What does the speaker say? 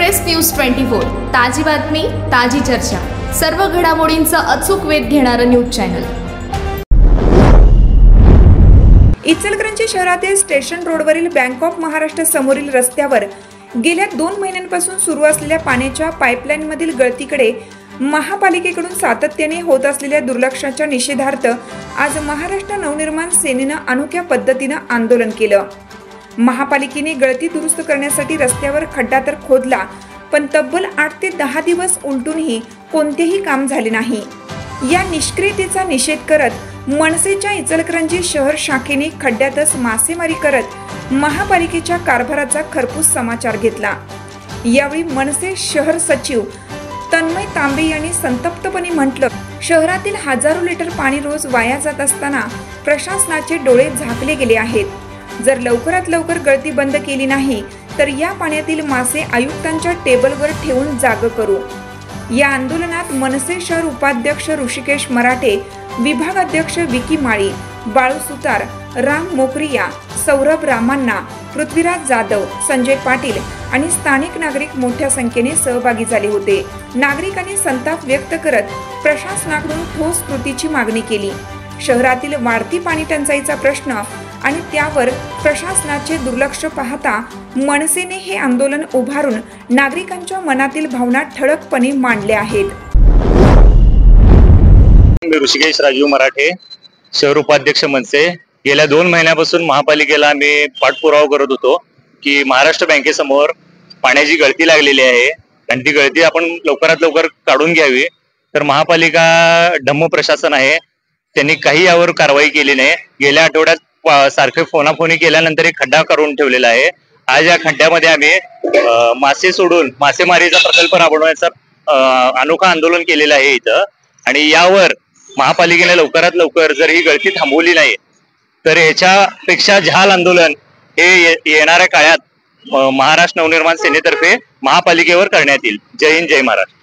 Express news 24 ताजी बातमी ताजी चर्चा सर्व घडामोडींचा अचूक वेध घेणारं न्यूज चॅनल। इचलकरंजी शहरातील स्टेशन रोडवरील बँक ऑफ महाराष्ट्र समोरील रस्त्यावर गेल्या 2 महिन्यांपासून सुरू असलेल्या पाण्याच्या पाईपलाईनमधील गळतीकडे महापालिकेकडून सातत्याने होत असलेल्या दुर्लक्षाच्या निषेधार्थ आज महाराष्ट्र नवनिर्माण सेनेने अनोख्या पद्धतीने आंदोलन केलं। महापालिकेने गळती दुरुस्त करण्यासाठी रस्त्यावर खड्डा तर खोदला, पण तब्बल 8 ते 10 दिवस उलटूनही कोणतेही काम झाले नाही। या निष्क्रियतेचा निषेध करत मनसेच्या इचलकरंजी शहर शाखेने खड्ड्यातच मासेमारी करत महापालिकेच्या कारभाराचा खरपूस समाचार घेतला। यावेळी मनसे शहर सचिव तन्मय तांबे यांनी संतप्तपणे म्हटलं, शहरातील हजारो लिटर पाणी रोज वाया जात असताना प्रशासनाचे डोळे झाकले गेले आहेत। जर लवकरात लवकर गळती बंद केली नाही तर या पाण्यातील मासे आयुक्तांच्या टेबलवर ठेवून जाग करू। या आंदोलनात मनसे शहर उपाध्यक्ष ऋषिकेश मराठे, विभाग अध्यक्ष विकी माळी, बाळू सुतार, राम मोकरिया, सौरभ रामांना, पृथ्वीराज जाधव, संजय पाटील आणि स्थानिक नागरिक मोठ्या संख्येने सहभागी झाले होते। नागरिकांनी संताप व्यक्त करत प्रशासनाकडून ठोस कृतीची मागणी केली। शहरातील वाढती पाणी टंचाईचा प्रश्न आणि त्यावर प्रशासनाचे दुर्लक्ष पाहता मनसेने हे आंदोलन उभारून नागरिकांच्या मनातील भावना ठळकपणे मांडल्या आहेत। मी ऋषिकेश राजीव मराठे, शहर उपाध्यक्ष मनसे। गेल्या 2 महिन्यापासून महापालिकेला आम्ही पाठपुरावा करत होतो की महाराष्ट्र बँकेसमोर पाण्याची गळती लागलेली आहे आणि ती गळती आपण लवकरात लवकर काढून घ्यावी। तर महापालिका धम्म प्रशासन आहे, त्यांनी काही यावर कारवाई केली नाही। गेल्या आठवड्यात सारखे फोनाफोनी केल्यानंतर एक खड्डा करून ठेवलेला आहे। आज या खड्ड्यामध्ये आम्ही मासे सोडून मासेमारीचा प्रकल्प राबवण्याचा अनोखा आंदोलन केलेलं आहे इथं। आणि यावर महापालिकेने लवकरात लवकर जर ही गळती थांबवली नाही तर याच्यापेक्षा जहाल आंदोलन हे येणाऱ्या काळात महाराष्ट्र नवनिर्माण सेनेतर्फे महापालिकेवर करण्यात येईल। जय हिंद, जय महाराष्ट्र।